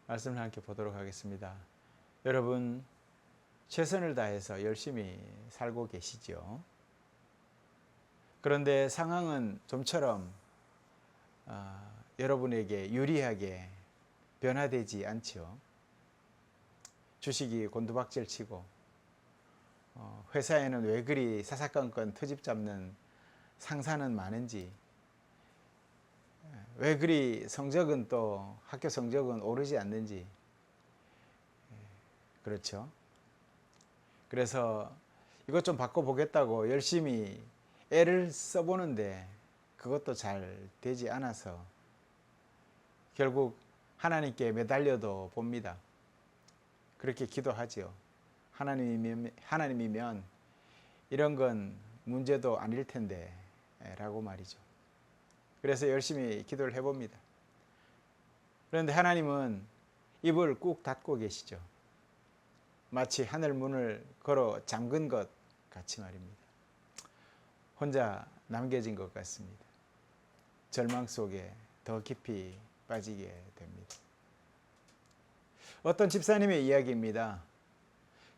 말씀을 함께 보도록 하겠습니다. 여러분, 최선을 다해서 열심히 살고 계시죠? 그런데 상황은 좀처럼 여러분에게 유리하게 변화되지 않죠. 주식이 곤두박질 치고 회사에는 왜 그리 사사건건 트집 잡는 상사는 많은지, 왜 그리 성적은 또 학교 성적은 오르지 않는지, 그렇죠. 그래서 이것 좀 바꿔보겠다고 열심히 애를 써보는데 그것도 잘 되지 않아서 결국 하나님께 매달려도 봅니다. 그렇게 기도하죠. 하나님이면 이런 건 문제도 아닐 텐데 라고 말이죠. 그래서 열심히 기도를 해봅니다. 그런데 하나님은 입을 꾹 닫고 계시죠. 마치 하늘 문을 걸어 잠근 것 같이 말입니다. 혼자 남겨진 것 같습니다. 절망 속에 더 깊이 빠지게 됩니다. 어떤 집사님의 이야기입니다.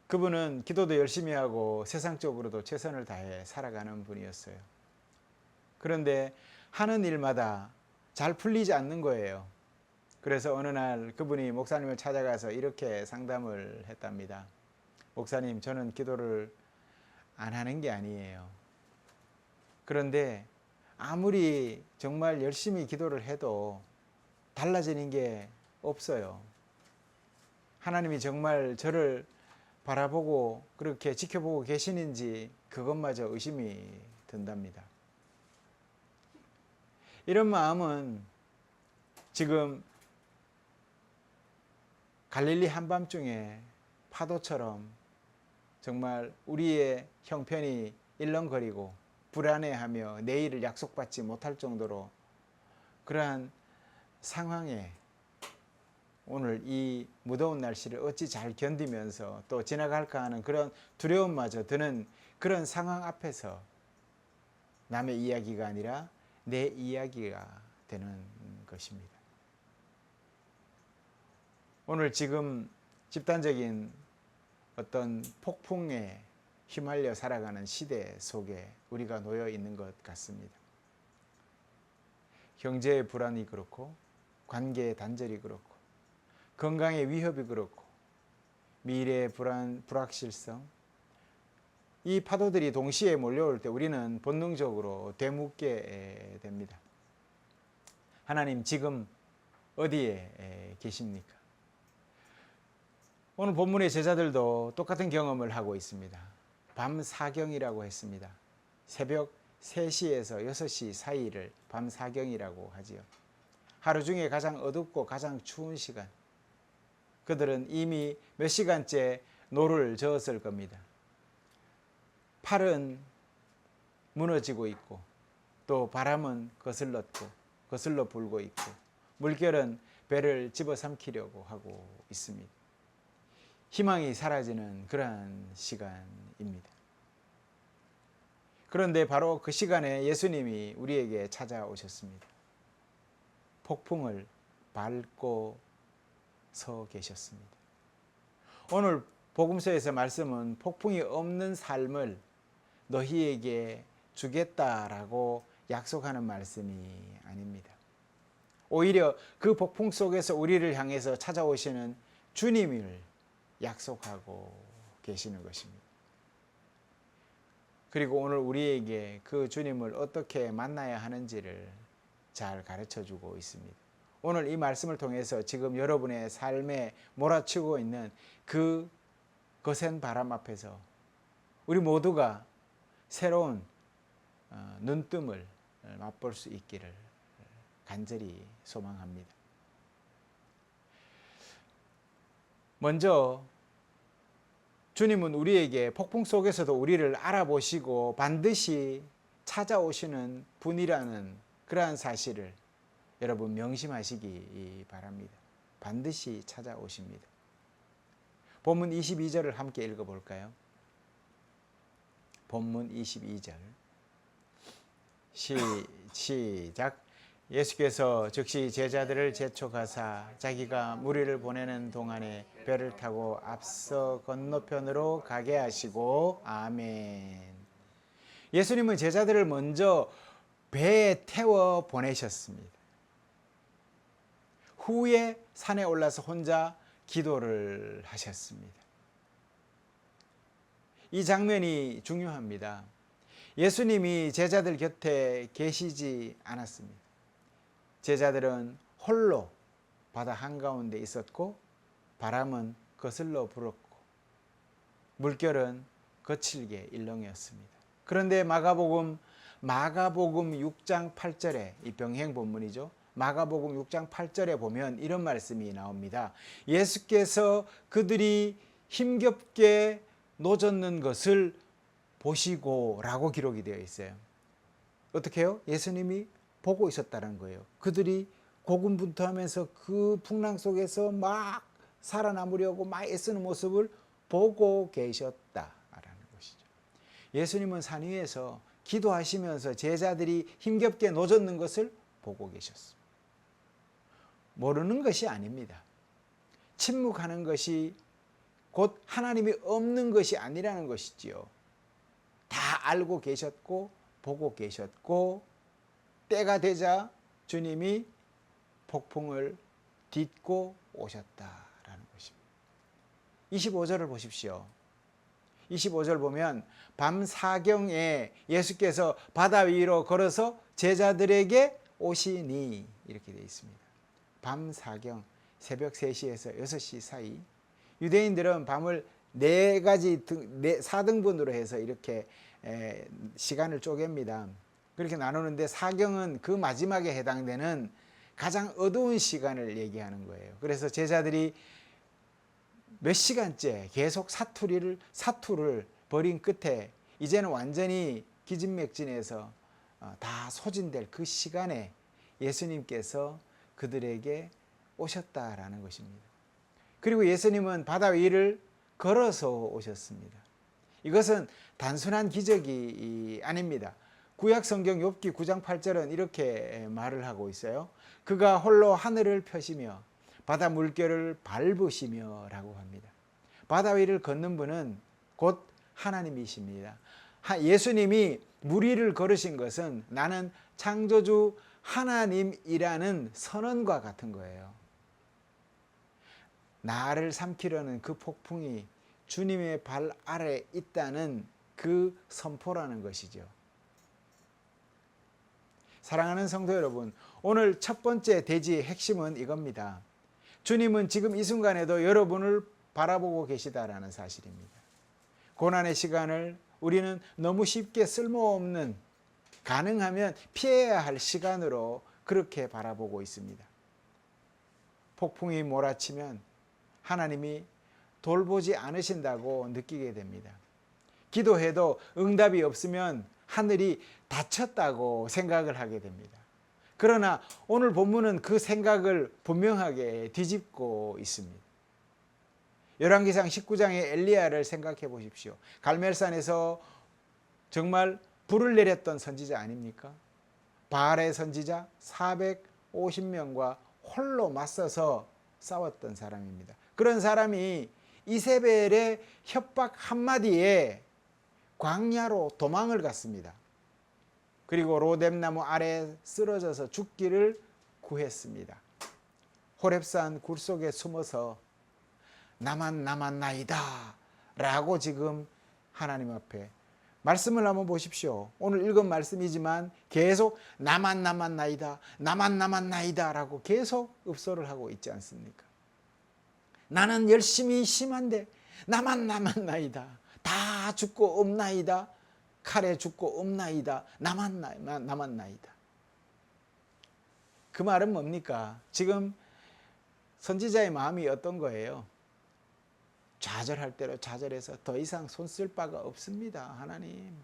그분은 기도도 열심히 하고 세상적으로도 최선을 다해 살아가는 분이었어요. 그런데 하는 일마다 잘 풀리지 않는 거예요. 그래서 어느 날 그분이 목사님을 찾아가서 이렇게 상담을 했답니다. 목사님, 저는 기도를 안 하는 게 아니에요. 그런데 아무리 정말 열심히 기도를 해도 달라지는 게 없어요. 하나님이 정말 저를 바라보고 그렇게 지켜보고 계시는지 그것마저 의심이 든답니다. 이런 마음은 지금 갈릴리 한밤중에 파도처럼 정말 우리의 형편이 일렁거리고 불안해하며 내일을 약속받지 못할 정도로 그러한 상황에 오늘 이 무더운 날씨를 어찌 잘 견디면서 또 지나갈까 하는 그런 두려움마저 드는 그런 상황 앞에서 남의 이야기가 아니라 내 이야기가 되는 것입니다. 오늘 지금 집단적인 어떤 폭풍에 휘말려 살아가는 시대 속에 우리가 놓여 있는 것 같습니다. 경제의 불안이 그렇고, 관계의 단절이 그렇고, 건강의 위협이 그렇고, 미래의 불확실성, 이 파도들이 동시에 몰려올 때 우리는 본능적으로 되묻게 됩니다. 하나님, 지금 어디에 계십니까? 오늘 본문의 제자들도 똑같은 경험을 하고 있습니다. 밤 사경이라고 했습니다. 새벽 3시에서 6시 사이를 밤 사경이라고 하지요. 하루 중에 가장 어둡고 가장 추운 시간. 그들은 이미 몇 시간째 노를 저었을 겁니다. 팔은 무너지고 있고 또 바람은 거슬러 불고 있고 물결은 배를 집어삼키려고 하고 있습니다. 희망이 사라지는 그러한 시간입니다. 그런데 바로 그 시간에 예수님이 우리에게 찾아오셨습니다. 폭풍을 밟고 서 계셨습니다. 오늘 복음서에서 말씀은 폭풍이 없는 삶을 너희에게 주겠다라고 약속하는 말씀이 아닙니다. 오히려 그 폭풍 속에서 우리를 향해서 찾아오시는 주님을 약속하고 계시는 것입니다. 그리고 오늘 우리에게 그 주님을 어떻게 만나야 하는지를 잘 가르쳐 주고 있습니다. 오늘 이 말씀을 통해서 지금 여러분의 삶에 몰아치고 있는 그 거센 바람 앞에서 우리 모두가 새로운 눈뜸을 맛볼 수 있기를 간절히 소망합니다. 먼저 주님은 우리에게 폭풍 속에서도 우리를 알아보시고 반드시 찾아오시는 분이라는 그러한 사실을 여러분 명심하시기 바랍니다. 반드시 찾아오십니다. 본문 22절을 함께 읽어볼까요? 본문 22절 시작. 예수께서 즉시 제자들을 재촉하사 자기가 무리를 보내는 동안에 배를 타고 앞서 건너편으로 가게 하시고 아멘. 예수님은 제자들을 먼저 배에 태워 보내셨습니다. 후에 산에 올라서 혼자 기도를 하셨습니다. 이 장면이 중요합니다. 예수님이 제자들 곁에 계시지 않았습니다. 제자들은 홀로 바다 한가운데 있었고 바람은 거슬러 불었고 물결은 거칠게 일렁이었습니다. 그런데 마가복음 6장 8절에 이 병행 본문이죠. 마가복음 6장 8절에 보면 이런 말씀이 나옵니다. 예수께서 그들이 힘겹게 노젓는 것을 보시고 라고 기록이 되어 있어요. 어떻게 해요? 예수님이 보고 있었다는 거예요. 그들이 고군분투하면서 그 풍랑 속에서 막 살아남으려고 막 애쓰는 모습을 보고 계셨다라는 것이죠. 예수님은 산 위에서 기도하시면서 제자들이 힘겹게 노젓는 것을 보고 계셨습니다. 모르는 것이 아닙니다. 침묵하는 것이 곧 하나님이 없는 것이 아니라는 것이지요. 다 알고 계셨고 보고 계셨고 때가 되자 주님이 폭풍을 딛고 오셨다라는 것입니다. 25절을 보십시오. 25절 보면 밤 사경에 예수께서 바다 위로 걸어서 제자들에게 오시니 이렇게 되어 있습니다. 밤 사경, 새벽 3시에서 6시 사이. 유대인들은 밤을 4등분으로 해서 이렇게 시간을 쪼갭니다. 그렇게 나누는데 사경은 그 마지막에 해당되는 가장 어두운 시간을 얘기하는 거예요. 그래서 제자들이 몇 시간째 계속 사투를 벌인 끝에 이제는 완전히 기진맥진해서 다 소진될 그 시간에 예수님께서 그들에게 오셨다라는 것입니다. 그리고 예수님은 바다 위를 걸어서 오셨습니다. 이것은 단순한 기적이 아닙니다. 구약 성경 욥기 9장 8절은 이렇게 말을 하고 있어요. 그가 홀로 하늘을 펴시며 바다 물결을 밟으시며 라고 합니다. 바다 위를 걷는 분은 곧 하나님이십니다. 예수님이 물 위를 걸으신 것은 나는 창조주 하나님이라는 선언과 같은 거예요. 나를 삼키려는 그 폭풍이 주님의 발 아래 있다는 그 선포라는 것이죠. 사랑하는 성도 여러분, 오늘 첫 번째 대지의 핵심은 이겁니다. 주님은 지금 이 순간에도 여러분을 바라보고 계시다라는 사실입니다. 고난의 시간을 우리는 너무 쉽게 쓸모없는, 가능하면 피해야 할 시간으로 그렇게 바라보고 있습니다. 폭풍이 몰아치면 하나님이 돌보지 않으신다고 느끼게 됩니다. 기도해도 응답이 없으면 하늘이 닫혔다고 생각을 하게 됩니다. 그러나 오늘 본문은 그 생각을 분명하게 뒤집고 있습니다. 열왕기상 19장의 엘리야를 생각해 보십시오. 갈멜산에서 정말 불을 내렸던 선지자 아닙니까? 바알의 선지자 450명과 홀로 맞서서 싸웠던 사람입니다. 그런 사람이 이세벨의 협박 한마디에 광야로 도망을 갔습니다. 그리고 로뎀나무 아래 쓰러져서 죽기를 구했습니다. 호렙산 굴 속에 숨어서 나만 남았나이다 라고 지금 하나님 앞에 말씀을 한번 보십시오. 오늘 읽은 말씀이지만 계속 나만 남았나이다, 나만 남았나이다 라고 계속 읍소를 하고 있지 않습니까? 나는 열심히 심한데 나만 남았나이다, 다 죽고 없나이다, 칼에 죽고 없나이다, 나만 남았나이다. 그 말은 뭡니까? 지금 선지자의 마음이 어떤 거예요? 좌절할 대로 좌절해서 더 이상 손 쓸 바가 없습니다. 하나님.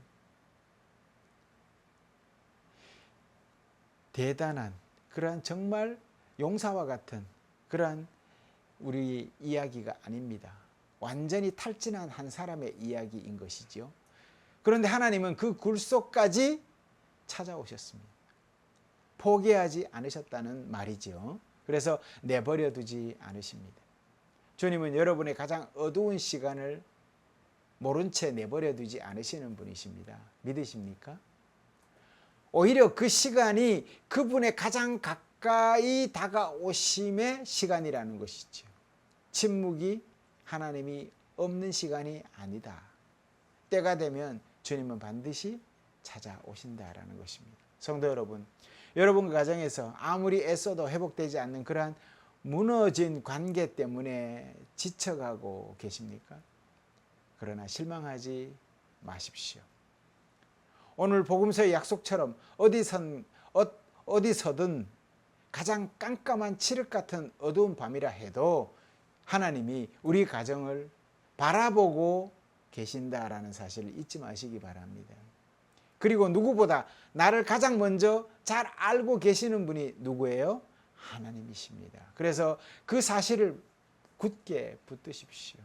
대단한 그러한 정말 용사와 같은 그러한 우리 이야기가 아닙니다. 완전히 탈진한 한 사람의 이야기인 것이죠. 그런데 하나님은 그 굴 속까지 찾아오셨습니다. 포기하지 않으셨다는 말이죠. 그래서 내버려 두지 않으십니다. 주님은 여러분의 가장 어두운 시간을 모른 채 내버려 두지 않으시는 분이십니다. 믿으십니까? 오히려 그 시간이 그분의 가장 가까이 다가오심의 시간이라는 것이죠. 침묵이 하나님이 없는 시간이 아니다. 때가 되면 주님은 반드시 찾아오신다라는 것입니다. 성도 여러분, 여러분 가정에서 아무리 애써도 회복되지 않는 그러한 무너진 관계 때문에 지쳐가고 계십니까? 그러나 실망하지 마십시오. 오늘 복음서의 약속처럼 어디서든 가장 깜깜한 칠흑 같은 어두운 밤이라 해도 하나님이 우리 가정을 바라보고 계신다라는 사실을 잊지 마시기 바랍니다. 그리고 누구보다 나를 가장 먼저 잘 알고 계시는 분이 누구예요? 하나님이십니다. 그래서 그 사실을 굳게 붙드십시오.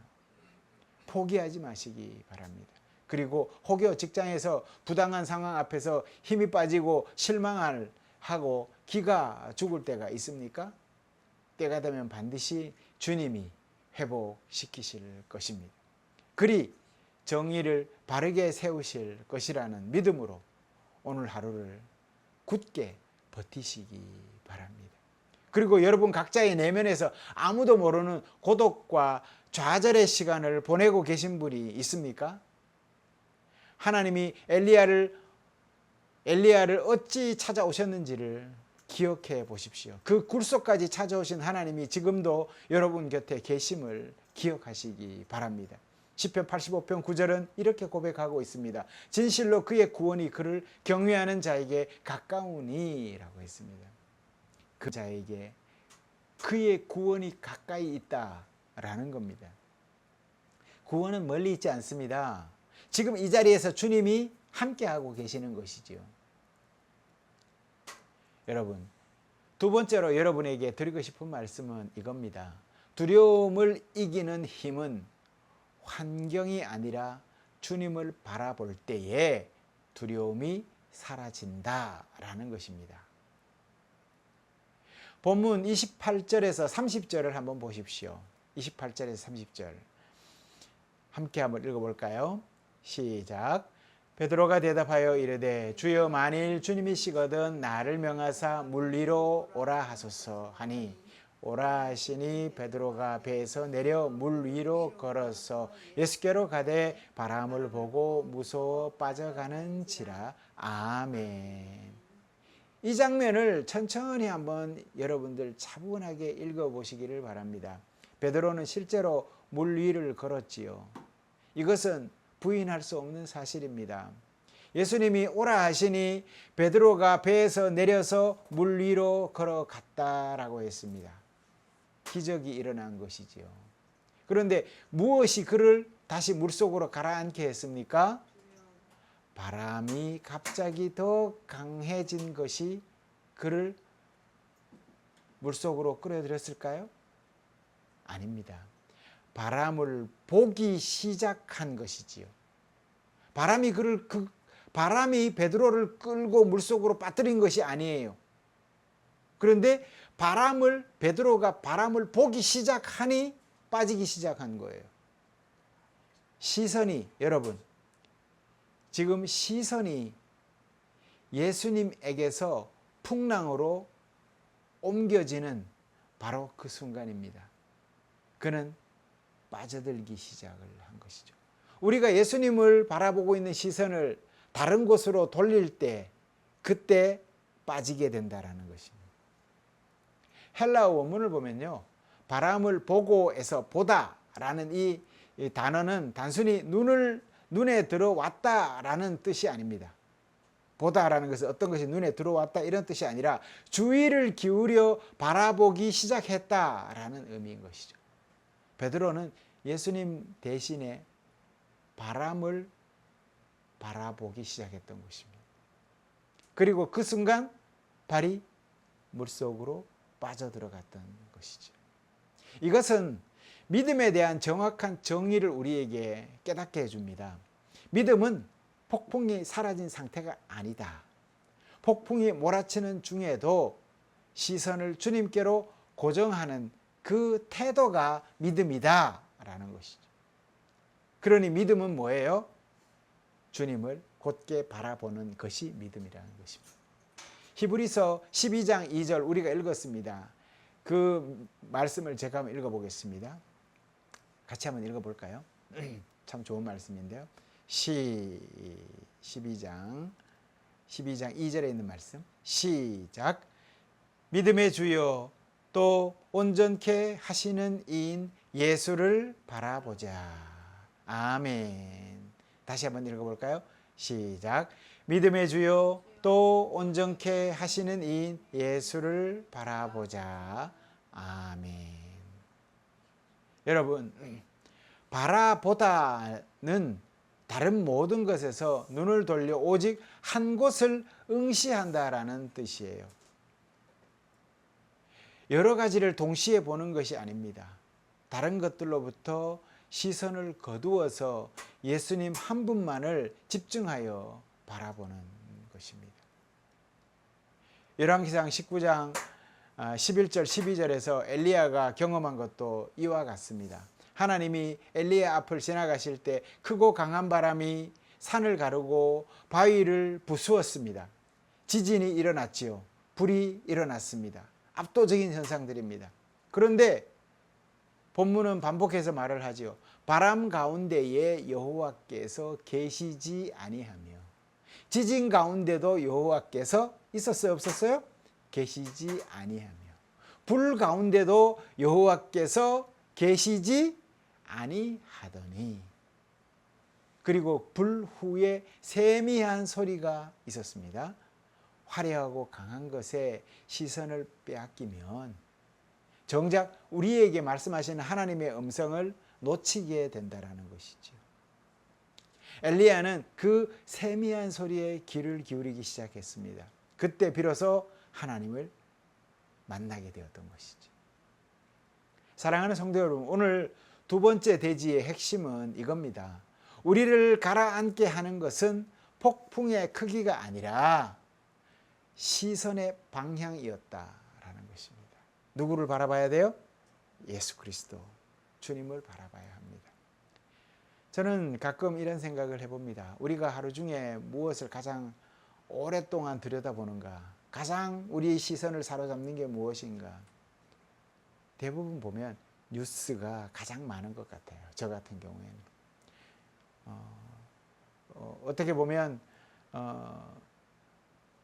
포기하지 마시기 바랍니다. 그리고 혹여 직장에서 부당한 상황 앞에서 힘이 빠지고 실망을 하고 기가 죽을 때가 있습니까? 때가 되면 반드시 주님이 회복시키실 것입니다. 그리 정의를 바르게 세우실 것이라는 믿음으로 오늘 하루를 굳게 버티시기 바랍니다. 그리고 여러분 각자의 내면에서 아무도 모르는 고독과 좌절의 시간을 보내고 계신 분이 있습니까? 하나님이 엘리야를 어찌 찾아오셨는지를 기억해 보십시오. 그 굴속까지 찾아오신 하나님이 지금도 여러분 곁에 계심을 기억하시기 바랍니다. 시편 85편 9절은 이렇게 고백하고 있습니다. 진실로 그의 구원이 그를 경외하는 자에게 가까우니 라고 했습니다. 그 자에게 그의 구원이 가까이 있다라는 겁니다. 구원은 멀리 있지 않습니다. 지금 이 자리에서 주님이 함께하고 계시는 것이지요. 여러분, 두 번째로 여러분에게 드리고 싶은 말씀은 이겁니다. 두려움을 이기는 힘은 환경이 아니라 주님을 바라볼 때에 두려움이 사라진다라는 것입니다. 본문 28절에서 30절을 한번 보십시오. 28절에서 30절 함께 한번 읽어볼까요? 시작. 베드로가 대답하여 이르되 주여 만일 주님이시거든 나를 명하사 물 위로 오라 하소서 하니 오라 하시니 베드로가 배에서 내려 물 위로 걸어서 예수께로 가되 바람을 보고 무서워 빠져가는지라. 아멘. 이 장면을 천천히 한번 여러분들 차분하게 읽어보시기를 바랍니다. 베드로는 실제로 물 위를 걸었지요. 이것은 부인할 수 없는 사실입니다. 예수님이 오라 하시니 베드로가 배에서 내려서 물 위로 걸어갔다라고 했습니다. 기적이 일어난 것이지요. 그런데 무엇이 그를 다시 물속으로 가라앉게 했습니까? 바람이 갑자기 더 강해진 것이 그를 물속으로 끌어들였을까요? 아닙니다. 바람을 보기 시작한 것이지요. 바람이 베드로를 끌고 물속으로 빠뜨린 것이 아니에요. 그런데 베드로가 바람을 보기 시작하니 빠지기 시작한 거예요. 여러분, 지금 시선이 예수님에게서 풍랑으로 옮겨지는 바로 그 순간입니다. 그는 빠져들기 시작을 한 것이죠. 우리가 예수님을 바라보고 있는 시선을 다른 곳으로 돌릴 때 그때 빠지게 된다라는 것입니다. 헬라어 원문을 보면요. 바람을 보고에서 보다라는 이 단어는 단순히 눈에 들어왔다라는 뜻이 아닙니다. 보다라는 것은 어떤 것이 눈에 들어왔다 이런 뜻이 아니라 주의를 기울여 바라보기 시작했다라는 의미인 것이죠. 베드로는 예수님 대신에 바람을 바라보기 시작했던 것입니다. 그리고 그 순간 발이 물속으로 빠져들어갔던 것이죠. 이것은 믿음에 대한 정확한 정의를 우리에게 깨닫게 해줍니다. 믿음은 폭풍이 사라진 상태가 아니다. 폭풍이 몰아치는 중에도 시선을 주님께로 고정하는 그 태도가 믿음이다라는 것이죠. 그러니 믿음은 뭐예요? 주님을 곧게 바라보는 것이 믿음이라는 것입니다. 히브리서 12장 2절 우리가 읽었습니다. 그 말씀을 제가 한번 읽어보겠습니다. 같이 한번 읽어볼까요? 참 좋은 말씀인데요. 12장 2절에 있는 말씀 시작. 믿음의 주여 또 온전케 하시는 이인 예수를 바라보자. 아멘. 다시 한번 읽어볼까요? 시작. 믿음의 주여 또 온전케 하시는 이인 예수를 바라보자. 아멘. 여러분, 바라보다는 다른 모든 것에서 눈을 돌려 오직 한 곳을 응시한다라는 뜻이에요. 여러 가지를 동시에 보는 것이 아닙니다. 다른 것들로부터 시선을 거두어서 예수님 한 분만을 집중하여 바라보는 것입니다. 열왕기상 19장 11절 12절에서 엘리야가 경험한 것도 이와 같습니다. 하나님이 엘리야 앞을 지나가실 때 크고 강한 바람이 산을 가르고 바위를 부수었습니다. 지진이 일어났지요. 불이 일어났습니다. 압도적인 현상들입니다. 그런데 본문은 반복해서 말을 하지요. 바람 가운데에 여호와께서 계시지 아니하며. 지진 가운데도 여호와께서 있었어요, 없었어요? 계시지 아니하며. 불 가운데도 여호와께서 계시지 아니하더니. 그리고 불 후에 세미한 소리가 있었습니다. 화려하고 강한 것에 시선을 빼앗기면 정작 우리에게 말씀하시는 하나님의 음성을 놓치게 된다라는 것이죠. 엘리야는 그 세미한 소리에 귀를 기울이기 시작했습니다. 그때 비로소 하나님을 만나게 되었던 것이죠. 사랑하는 성도 여러분, 오늘 두 번째 대지의 핵심은 이겁니다. 우리를 가라앉게 하는 것은 폭풍의 크기가 아니라 시선의 방향이었다라는 것입니다. 누구를 바라봐야 돼요? 예수 그리스도, 주님을 바라봐야 합니다. 저는 가끔 이런 생각을 해봅니다. 우리가 하루 중에 무엇을 가장 오랫동안 들여다보는가? 가장 우리의 시선을 사로잡는 게 무엇인가? 대부분 보면 뉴스가 가장 많은 것 같아요. 저 같은 경우에는. 어떻게 보면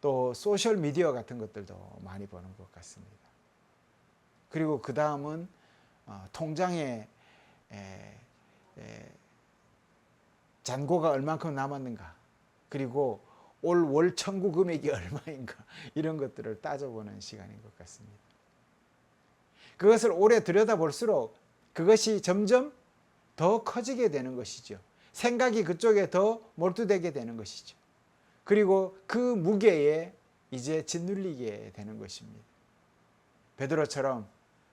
또 소셜 미디어 같은 것들도 많이 보는 것 같습니다. 그리고 그 다음은 통장에 잔고가 얼만큼 남았는가, 그리고 올 월 청구 금액이 얼마인가, 이런 것들을 따져보는 시간인 것 같습니다. 그것을 오래 들여다볼수록 그것이 점점 더 커지게 되는 것이죠. 생각이 그쪽에 더 몰두되게 되는 것이죠. 그리고 그 무게에 이제 짓눌리게 되는 것입니다. 베드로처럼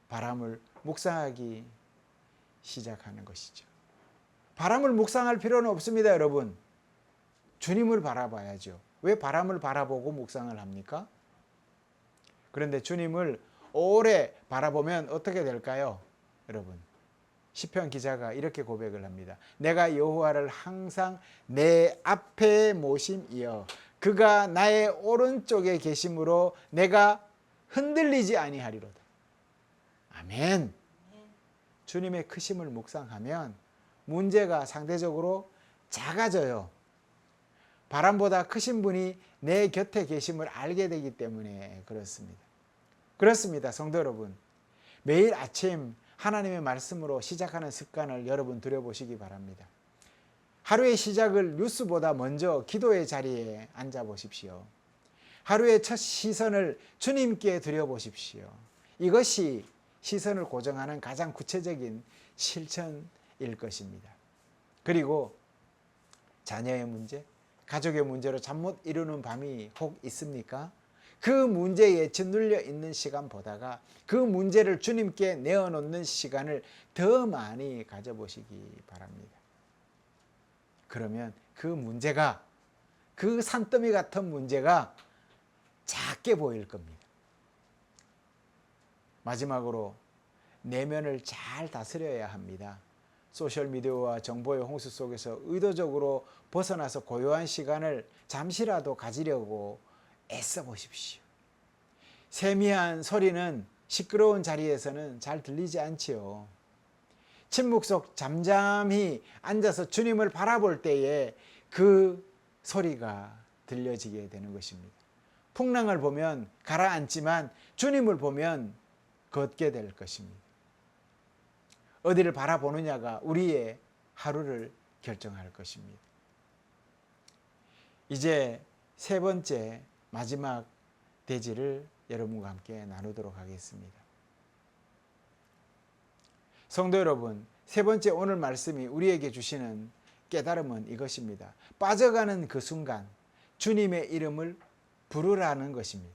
바람을 묵상하기 시작하는 것이죠. 바람을 묵상할 필요는 없습니다, 여러분. 주님을 바라봐야죠. 왜 바람을 바라보고 묵상을 합니까? 그런데 주님을 오래 바라보면 어떻게 될까요? 여러분, 시편 기자가 이렇게 고백을 합니다. 내가 여호와를 항상 내 앞에 모심이여 그가 나의 오른쪽에 계심으로 내가 흔들리지 아니하리로다. 아멘. 주님의 크심을 묵상하면 문제가 상대적으로 작아져요. 바람보다 크신 분이 내 곁에 계심을 알게 되기 때문에 그렇습니다. 그렇습니다, 성도 여러분. 매일 아침 하나님의 말씀으로 시작하는 습관을 여러분 들여보시기 바랍니다. 하루의 시작을 뉴스보다 먼저 기도의 자리에 앉아보십시오. 하루의 첫 시선을 주님께 드려보십시오. 이것이 시선을 고정하는 가장 구체적인 실천일 것입니다. 그리고 자녀의 문제, 가족의 문제로 잠 못 이루는 밤이 혹 있습니까? 그 문제에 짓눌려 있는 시간 보다가 그 문제를 주님께 내어놓는 시간을 더 많이 가져보시기 바랍니다. 그러면 그 문제가, 그 산더미 같은 문제가 작게 보일 겁니다. 마지막으로 내면을 잘 다스려야 합니다. 소셜미디어와 정보의 홍수 속에서 의도적으로 벗어나서 고요한 시간을 잠시라도 가지려고 애써 보십시오. 세미한 소리는 시끄러운 자리에서는 잘 들리지 않지요. 침묵 속 잠잠히 앉아서 주님을 바라볼 때에 그 소리가 들려지게 되는 것입니다. 풍랑을 보면 가라앉지만 주님을 보면 걷게 될 것입니다. 어디를 바라보느냐가 우리의 하루를 결정할 것입니다. 이제 세 번째 마지막 대지를 여러분과 함께 나누도록 하겠습니다. 성도 여러분, 세 번째 오늘 말씀이 우리에게 주시는 깨달음은 이것입니다. 빠져가는 그 순간 주님의 이름을 부르라는 것입니다.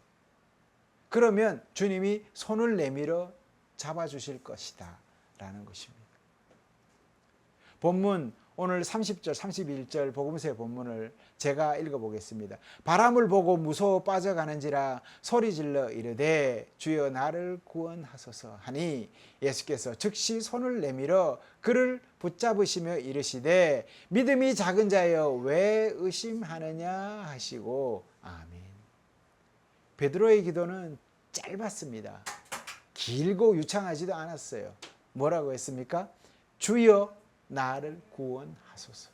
그러면 주님이 손을 내밀어 잡아주실 것이다 라는 것입니다. 본문 오늘 30절 31절 복음서의 본문을 제가 읽어보겠습니다. 바람을 보고 무서워 빠져가는지라 소리질러 이르되 주여 나를 구원하소서 하니 예수께서 즉시 손을 내밀어 그를 붙잡으시며 이르시되 믿음이 작은 자여 왜 의심하느냐 하시고 아멘. 베드로의 기도는 짧았습니다. 길고 유창하지도 않았어요. 뭐라고 했습니까? 주여 나를 구원하소서.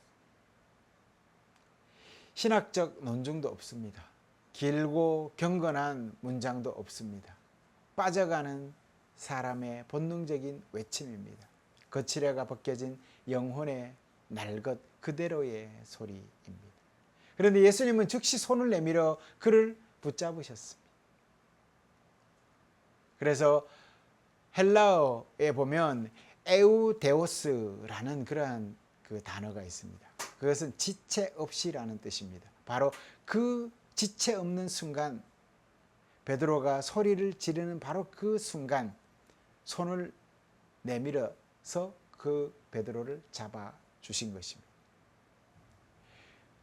신학적 논증도 없습니다. 길고 경건한 문장도 없습니다. 빠져가는 사람의 본능적인 외침입니다. 거칠애가 벗겨진 영혼의 날것 그대로의 소리입니다. 그런데 예수님은 즉시 손을 내밀어 그를 붙잡으셨습니다. 그래서 헬라어에 보면 에우데오스라는 그러한 그 단어가 있습니다. 그것은 지체 없이라는 뜻입니다. 바로 그 지체 없는 순간 베드로가 소리를 지르는 바로 그 순간 손을 내밀어서 그 베드로를 잡아 주신 것입니다.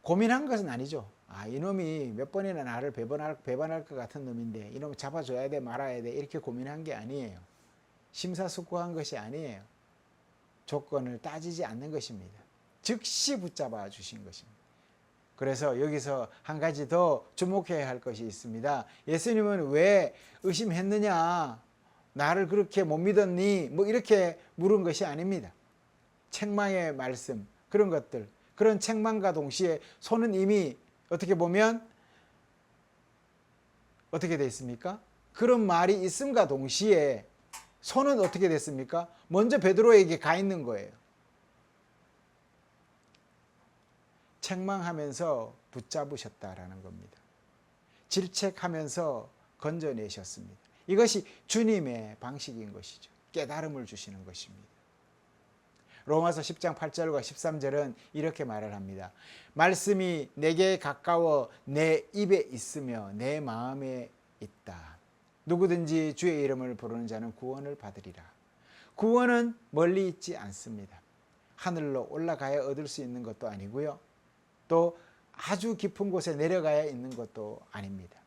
고민한 것은 아니죠. 이놈이 몇 번이나 나를 배반할 것 같은 놈인데 이놈 잡아줘야 돼 말아야 돼 이렇게 고민한 게 아니에요. 심사숙고한 것이 아니에요. 조건을 따지지 않는 것입니다. 즉시 붙잡아 주신 것입니다. 그래서 여기서 한 가지 더 주목해야 할 것이 있습니다. 예수님은 왜 의심했느냐? 나를 그렇게 못 믿었니? 뭐 이렇게 물은 것이 아닙니다. 책망의 말씀, 그런 것들, 그런 책망과 동시에 손은 이미 어떻게 보면 어떻게 되어 있습니까? 그런 말이 있음과 동시에 손은 어떻게 됐습니까? 먼저 베드로에게 가 있는 거예요. 책망하면서 붙잡으셨다라는 겁니다. 질책하면서 건져내셨습니다. 이것이 주님의 방식인 것이죠. 깨달음을 주시는 것입니다. 로마서 10장 8절과 13절은 이렇게 말을 합니다. 말씀이 내게 가까워 내 입에 있으며 내 마음에 있다. 누구든지 주의 이름을 부르는 자는 구원을 받으리라. 구원은 멀리 있지 않습니다. 하늘로 올라가야 얻을 수 있는 것도 아니고요. 또 아주 깊은 곳에 내려가야 있는 것도 아닙니다.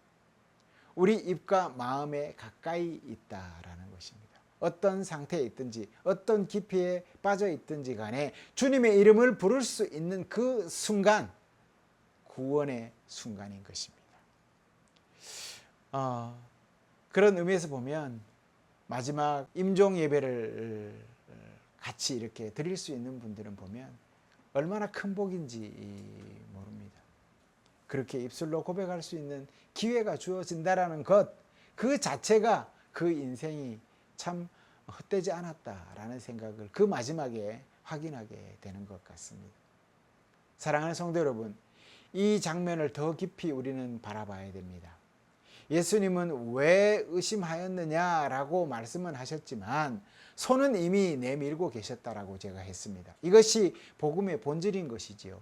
우리 입과 마음에 가까이 있다라는 것입니다. 어떤 상태에 있든지 어떤 깊이에 빠져 있든지 간에 주님의 이름을 부를 수 있는 그 순간 구원의 순간인 것입니다. 그런 의미에서 보면 마지막 임종 예배를 같이 이렇게 드릴 수 있는 분들은 보면 얼마나 큰 복인지 모릅니다. 그렇게 입술로 고백할 수 있는 기회가 주어진다라는 것, 그 자체가 그 인생이 참 헛되지 않았다라는 생각을 그 마지막에 확인하게 되는 것 같습니다. 사랑하는 성도 여러분, 이 장면을 더 깊이 우리는 바라봐야 됩니다. 예수님은 왜 의심하였느냐라고 말씀은 하셨지만 손은 이미 내밀고 계셨다라고 제가 했습니다. 이것이 복음의 본질인 것이지요.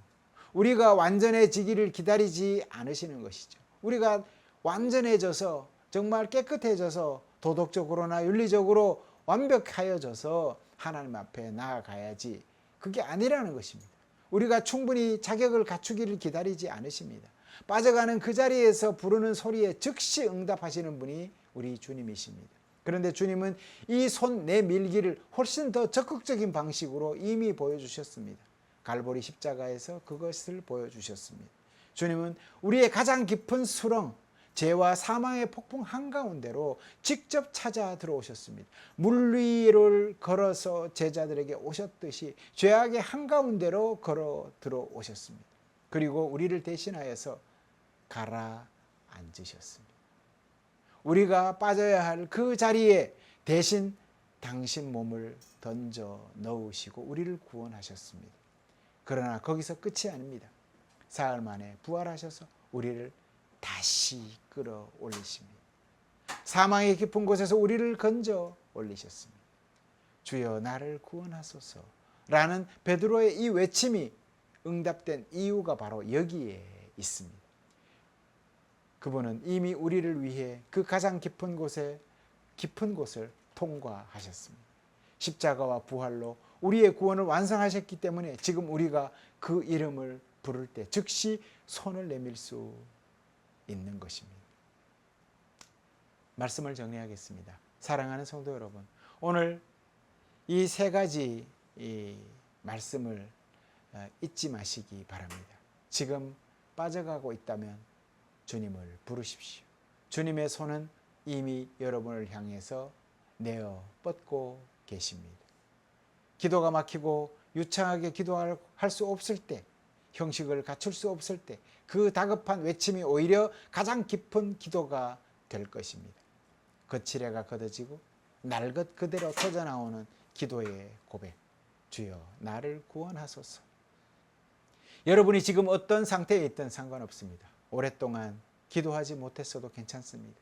우리가 완전해지기를 기다리지 않으시는 것이죠. 우리가 완전해져서 정말 깨끗해져서 도덕적으로나 윤리적으로 완벽하여져서 하나님 앞에 나아가야지 그게 아니라는 것입니다. 우리가 충분히 자격을 갖추기를 기다리지 않으십니다. 빠져가는 그 자리에서 부르는 소리에 즉시 응답하시는 분이 우리 주님이십니다. 그런데 주님은 이 손 내밀기를 훨씬 더 적극적인 방식으로 이미 보여주셨습니다. 갈보리 십자가에서 그것을 보여주셨습니다. 주님은 우리의 가장 깊은 수렁, 죄와 사망의 폭풍 한가운데로 직접 찾아 들어오셨습니다. 물 위를 걸어서 제자들에게 오셨듯이 죄악의 한가운데로 걸어 들어오셨습니다. 그리고 우리를 대신하여서 가라앉으셨습니다. 우리가 빠져야 할 그 자리에 대신 당신 몸을 던져 넣으시고 우리를 구원하셨습니다. 그러나 거기서 끝이 아닙니다. 사흘 만에 부활하셔서 우리를 다시 끌어올리십니다. 사망의 깊은 곳에서 우리를 건져 올리셨습니다. 주여 나를 구원하소서 라는 베드로의 이 외침이 응답된 이유가 바로 여기에 있습니다. 그분은 이미 우리를 위해 그 가장 깊은 곳을 통과하셨습니다. 십자가와 부활로 우리의 구원을 완성하셨기 때문에 지금 우리가 그 이름을 부를 때 즉시 손을 내밀 수 있는 것입니다. 말씀을 정리하겠습니다. 사랑하는 성도 여러분, 오늘 이 세 가지 말씀을 잊지 마시기 바랍니다. 지금 빠져가고 있다면 주님을 부르십시오. 주님의 손은 이미 여러분을 향해서 내어 뻗고 계십니다. 기도가 막히고 유창하게 기도할 수 없을 때, 형식을 갖출 수 없을 때 그 다급한 외침이 오히려 가장 깊은 기도가 될 것입니다. 거칠애가 걷어지고 날것 그대로 터져나오는 기도의 고백. 주여 나를 구원하소서. 여러분이 지금 어떤 상태에 있든 상관없습니다. 오랫동안 기도하지 못했어도 괜찮습니다.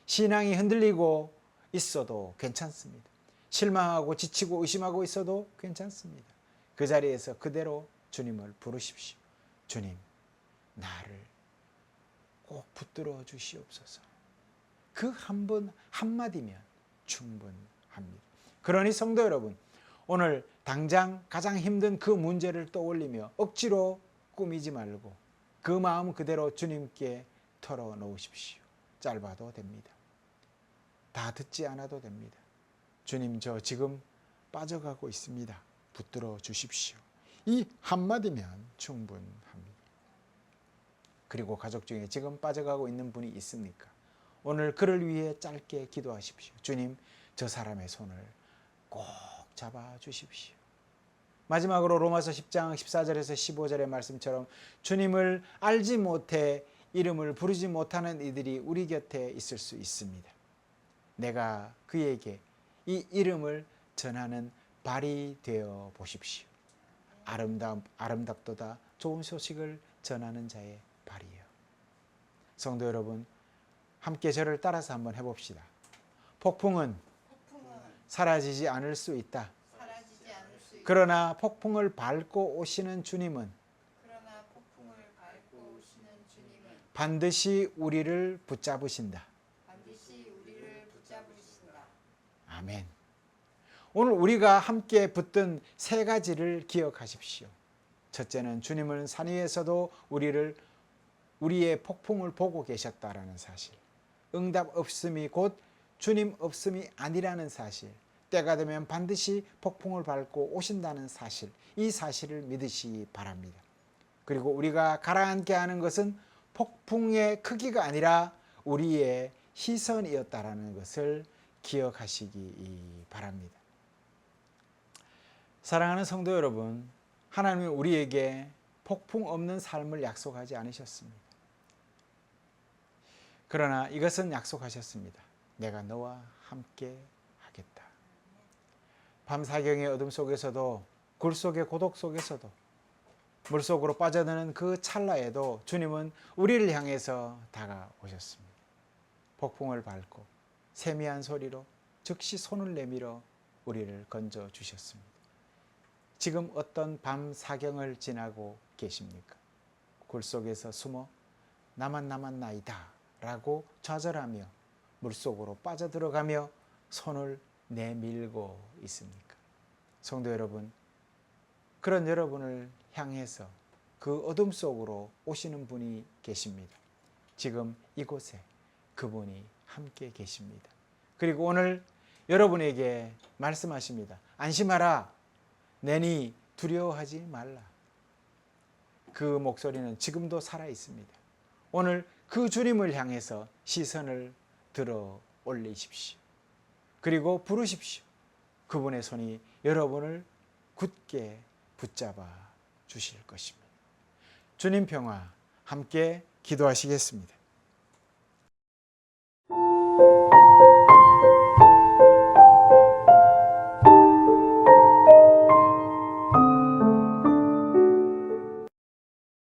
신앙이 흔들리고 있어도 괜찮습니다. 실망하고 지치고 의심하고 있어도 괜찮습니다. 그 자리에서 그대로 주님을 부르십시오. 주님, 나를 꼭 붙들어 주시옵소서. 그 한 번 한마디면 충분합니다. 그러니 성도 여러분, 오늘 당장 가장 힘든 그 문제를 떠올리며 억지로 꾸미지 말고 그 마음 그대로 주님께 털어놓으십시오. 짧아도 됩니다. 다 듣지 않아도 됩니다. 주님, 저 지금 빠져가고 있습니다. 붙들어 주십시오. 이 한마디면 충분합니다. 그리고 가족 중에 지금 빠져가고 있는 분이 있습니까? 오늘 그를 위해 짧게 기도하십시오. 주님, 저 사람의 손을 꼭 잡아 주십시오. 마지막으로 로마서 10장 14절에서 15절의 말씀처럼 주님을 알지 못해 이름을 부르지 못하는 이들이 우리 곁에 있을 수 있습니다. 내가 그에게 이 이름을 전하는 발이 되어 보십시오. 아름답도다 좋은 소식을 전하는 자의 발이요. 성도 여러분, 함께 저를 따라서 한번 해봅시다. 폭풍은 사라지지 않을 수 있다. 그러나 폭풍을 밟고 오시는 주님은 반드시 우리를 붙잡으신다. 아멘. 오늘 우리가 함께 붙든 세 가지를 기억하십시오. 첫째는 주님은 산 위에서도 우리의 폭풍을 보고 계셨다라는 사실. 응답 없음이 곧 주님 없음이 아니라는 사실. 때가 되면 반드시 폭풍을 밟고 오신다는 사실. 이 사실을 믿으시기 바랍니다. 그리고 우리가 가라앉게 하는 것은 폭풍의 크기가 아니라 우리의 시선이었다라는 것을 기억하시기 바랍니다. 사랑하는 성도 여러분, 하나님은 우리에게 폭풍 없는 삶을 약속하지 않으셨습니다. 그러나 이것은 약속하셨습니다. 내가 너와 함께 하겠다. 밤사경의 어둠 속에서도, 굴 속의 고독 속에서도, 물속으로 빠져드는 그 찰나에도 주님은 우리를 향해서 다가오셨습니다. 폭풍을 밟고 세미한 소리로 즉시 손을 내밀어 우리를 건져 주셨습니다. 지금 어떤 밤 사경을 지나고 계십니까? 굴 속에서 숨어 나만 남았나이다 라고 좌절하며 물속으로 빠져들어가며 손을 내밀고 있습니까? 성도 여러분, 그런 여러분을 향해서 그 어둠 속으로 오시는 분이 계십니다. 지금 이곳에 그분이 함께 계십니다. 그리고 오늘 여러분에게 말씀하십니다. 안심하라. 내니 두려워하지 말라. 그 목소리는 지금도 살아 있습니다. 오늘 그 주님을 향해서 시선을 들어 올리십시오. 그리고 부르십시오. 그분의 손이 여러분을 굳게 붙잡아 주실 것입니다. 주님 평화 함께 기도하시겠습니다.